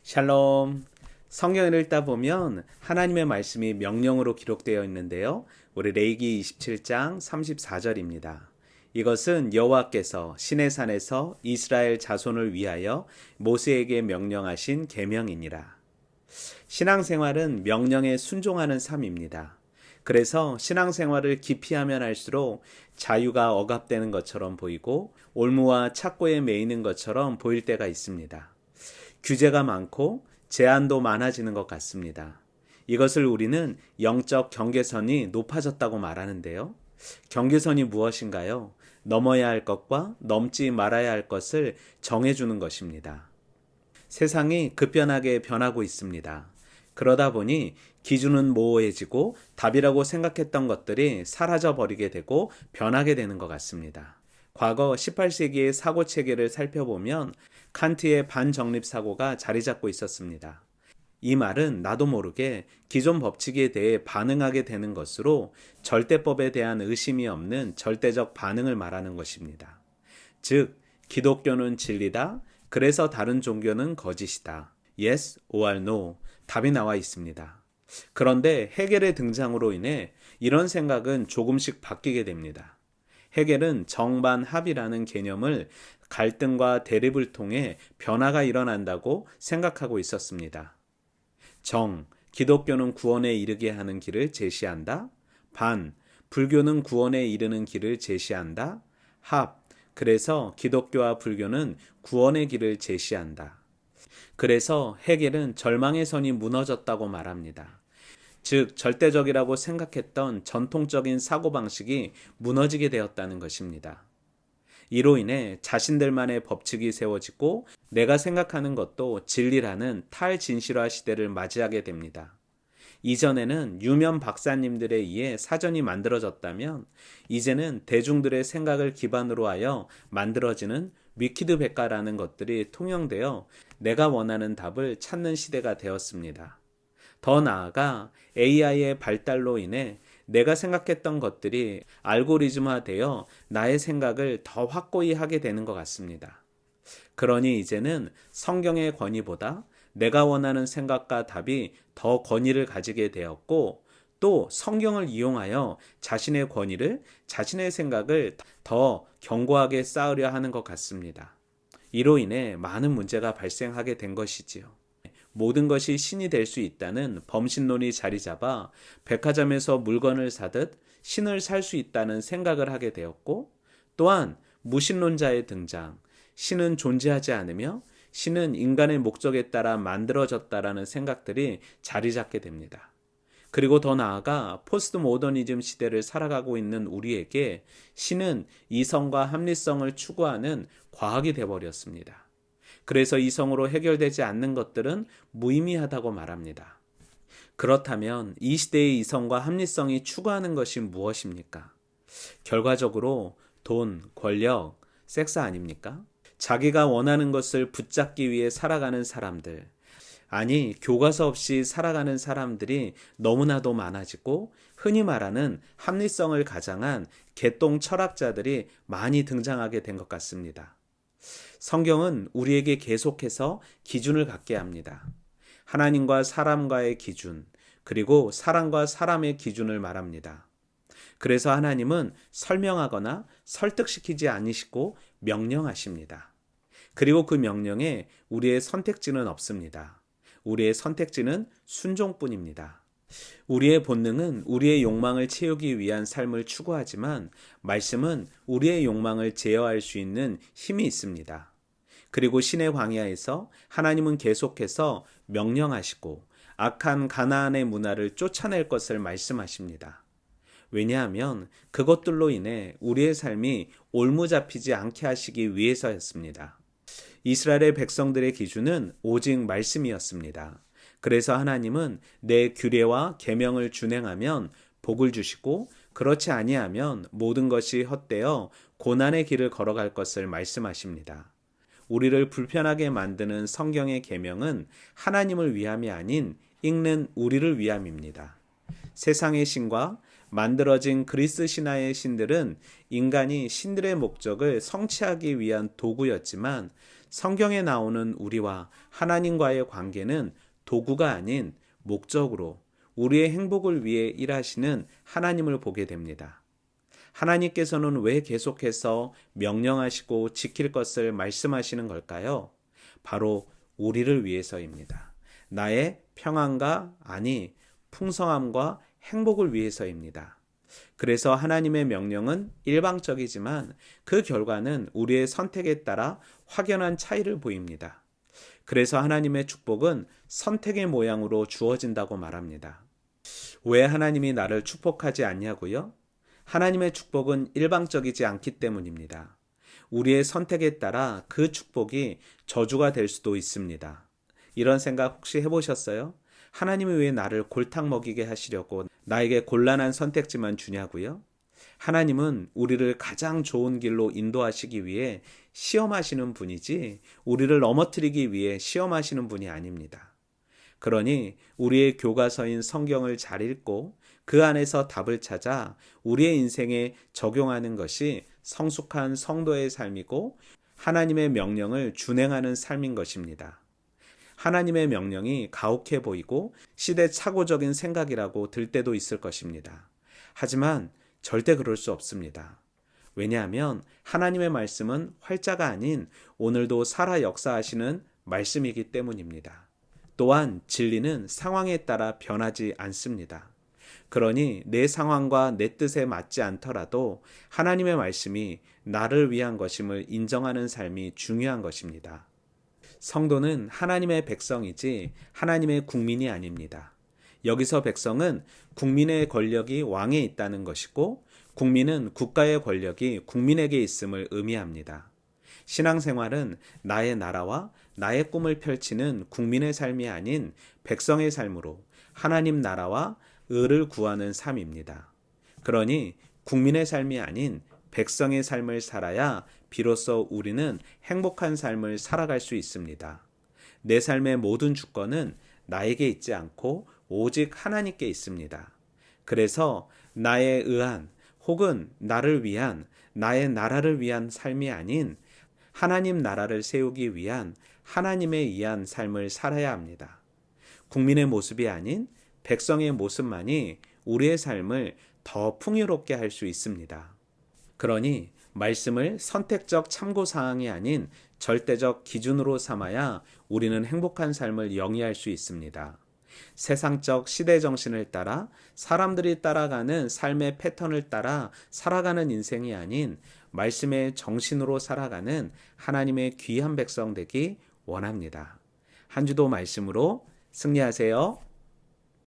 샬롬. 성경을 읽다 보면 하나님의 말씀이 명령으로 기록되어 있는데요. 우리 레위기 27장 34절입니다. 이것은 여호와께서 시내산에서 이스라엘 자손을 위하여 모세에게 명령하신 계명이니라. 신앙생활은 명령에 순종하는 삶입니다. 그래서 신앙생활을 깊이 하면 할수록 자유가 억압되는 것처럼 보이고 올무와 착고에 매이는 것처럼 보일 때가 있습니다. 규제가 많고 제한도 많아지는 것 같습니다. 이것을 우리는 영적 경계선이 높아졌다고 말하는데요. 경계선이 무엇인가요? 넘어야 할 것과 넘지 말아야 할 것을 정해주는 것입니다. 세상이 급변하게 변하고 있습니다. 그러다 보니 기준은 모호해지고 답이라고 생각했던 것들이 사라져 버리게 되고 변하게 되는 것 같습니다. 과거 18세기의 사고 체계를 살펴보면 칸트의 반정립 사고가 자리 잡고 있었습니다. 이 말은 나도 모르게 기존 법칙에 대해 반응하게 되는 것으로 절대법에 대한 의심이 없는 절대적 반응을 말하는 것입니다. 즉, 기독교는 진리다. 그래서 다른 종교는 거짓이다. Yes or no. 답이 나와 있습니다. 그런데 헤겔의 등장으로 인해 이런 생각은 조금씩 바뀌게 됩니다. 헤겔은 정반합이라는 개념을 갈등과 대립을 통해 변화가 일어난다고 생각하고 있었습니다. 정, 기독교는 구원에 이르게 하는 길을 제시한다. 반, 불교는 구원에 이르는 길을 제시한다. 합, 그래서 기독교와 불교는 구원의 길을 제시한다. 그래서 헤겔은 절망의 선이 무너졌다고 말합니다. 즉, 절대적이라고 생각했던 전통적인 사고방식이 무너지게 되었다는 것입니다. 이로 인해 자신들만의 법칙이 세워지고 내가 생각하는 것도 진리라는 탈진실화 시대를 맞이하게 됩니다. 이전에는 유명 박사님들에 의해 사전이 만들어졌다면 이제는 대중들의 생각을 기반으로 하여 만들어지는 위키드 백과라는 것들이 통용되어 내가 원하는 답을 찾는 시대가 되었습니다. 더 나아가 AI의 발달로 인해 내가 생각했던 것들이 알고리즘화되어 나의 생각을 더 확고히 하게 되는 것 같습니다. 그러니 이제는 성경의 권위보다 내가 원하는 생각과 답이 더 권위를 가지게 되었고 또 성경을 이용하여 자신의 권위를, 자신의 생각을 더 견고하게 쌓으려 하는 것 같습니다. 이로 인해 많은 문제가 발생하게 된 것이지요. 모든 것이 신이 될 수 있다는 범신론이 자리 잡아 백화점에서 물건을 사듯 신을 살 수 있다는 생각을 하게 되었고 또한 무신론자의 등장, 신은 존재하지 않으며 신은 인간의 목적에 따라 만들어졌다라는 생각들이 자리 잡게 됩니다. 그리고 더 나아가 포스트 모더니즘 시대를 살아가고 있는 우리에게 신은 이성과 합리성을 추구하는 과학이 되어버렸습니다. 그래서 이성으로 해결되지 않는 것들은 무의미하다고 말합니다. 그렇다면 이 시대의 이성과 합리성이 추구하는 것이 무엇입니까? 결과적으로 돈, 권력, 섹스 아닙니까? 자기가 원하는 것을 붙잡기 위해 살아가는 사람들, 아니 교과서 없이 살아가는 사람들이 너무나도 많아지고 흔히 말하는 합리성을 가장한 개똥 철학자들이 많이 등장하게 된 것 같습니다. 성경은 우리에게 계속해서 기준을 갖게 합니다. 하나님과 사람과의 기준, 그리고 사람과 사람의 기준을 말합니다. 그래서 하나님은 설명하거나 설득시키지 않으시고 명령하십니다. 그리고 그 명령에 우리의 선택지는 없습니다. 우리의 선택지는 순종뿐입니다. 우리의 본능은 우리의 욕망을 채우기 위한 삶을 추구하지만 말씀은 우리의 욕망을 제어할 수 있는 힘이 있습니다. 그리고 신의 광야에서 하나님은 계속해서 명령하시고 악한 가나안의 문화를 쫓아낼 것을 말씀하십니다. 왜냐하면 그것들로 인해 우리의 삶이 올무잡히지 않게 하시기 위해서였습니다. 이스라엘의 백성들의 기준은 오직 말씀이었습니다. 그래서 하나님은 내 규례와 계명을 준행하면 복을 주시고 그렇지 아니하면 모든 것이 헛되어 고난의 길을 걸어갈 것을 말씀하십니다. 우리를 불편하게 만드는 성경의 계명은 하나님을 위함이 아닌 읽는 우리를 위함입니다. 세상의 신과 만들어진 그리스 신화의 신들은 인간이 신들의 목적을 성취하기 위한 도구였지만 성경에 나오는 우리와 하나님과의 관계는 도구가 아닌 목적으로 우리의 행복을 위해 일하시는 하나님을 보게 됩니다. 하나님께서는 왜 계속해서 명령하시고 지킬 것을 말씀하시는 걸까요? 바로 우리를 위해서입니다. 나의 평안과 풍성함과 행복을 위해서입니다. 그래서 하나님의 명령은 일방적이지만 그 결과는 우리의 선택에 따라 확연한 차이를 보입니다. 그래서 하나님의 축복은 선택의 모양으로 주어진다고 말합니다. 왜 하나님이 나를 축복하지 않냐고요? 하나님의 축복은 일방적이지 않기 때문입니다. 우리의 선택에 따라 그 축복이 저주가 될 수도 있습니다. 이런 생각 혹시 해보셨어요? 하나님이 왜 나를 골탕 먹이게 하시려고 나에게 곤란한 선택지만 주냐고요? 하나님은 우리를 가장 좋은 길로 인도하시기 위해 시험하시는 분이지 우리를 넘어뜨리기 위해 시험하시는 분이 아닙니다. 그러니 우리의 교과서인 성경을 잘 읽고 그 안에서 답을 찾아 우리의 인생에 적용하는 것이 성숙한 성도의 삶이고 하나님의 명령을 준행하는 삶인 것입니다. 하나님의 명령이 가혹해 보이고 시대착오적인 생각이라고 들 때도 있을 것입니다. 하지만 절대 그럴 수 없습니다. 왜냐하면 하나님의 말씀은 활자가 아닌 오늘도 살아 역사하시는 말씀이기 때문입니다. 또한 진리는 상황에 따라 변하지 않습니다. 그러니 내 상황과 내 뜻에 맞지 않더라도 하나님의 말씀이 나를 위한 것임을 인정하는 삶이 중요한 것입니다. 성도는 하나님의 백성이지 하나님의 국민이 아닙니다. 여기서 백성은 국민의 권력이 왕에 있다는 것이고 국민은 국가의 권력이 국민에게 있음을 의미합니다. 신앙생활은 나의 나라와 나의 꿈을 펼치는 국민의 삶이 아닌 백성의 삶으로 하나님 나라와 의를 구하는 삶입니다. 그러니 국민의 삶이 아닌 백성의 삶을 살아야 비로소 우리는 행복한 삶을 살아갈 수 있습니다. 내 삶의 모든 주권은 나에게 있지 않고 오직 하나님께 있습니다. 그래서 나에 의한 혹은 나를 위한 나의 나라를 위한 삶이 아닌 하나님 나라를 세우기 위한 하나님에 의한 삶을 살아야 합니다. 국민의 모습이 아닌 백성의 모습만이 우리의 삶을 더 풍요롭게 할 수 있습니다. 그러니 말씀을 선택적 참고사항이 아닌 절대적 기준으로 삼아야 우리는 행복한 삶을 영위할 수 있습니다. 세상적 시대 정신을 따라 사람들이 따라가는 삶의 패턴을 따라 살아가는 인생이 아닌 말씀의 정신으로 살아가는 하나님의 귀한 백성 되기 원합니다. 한 주도 말씀으로 승리하세요.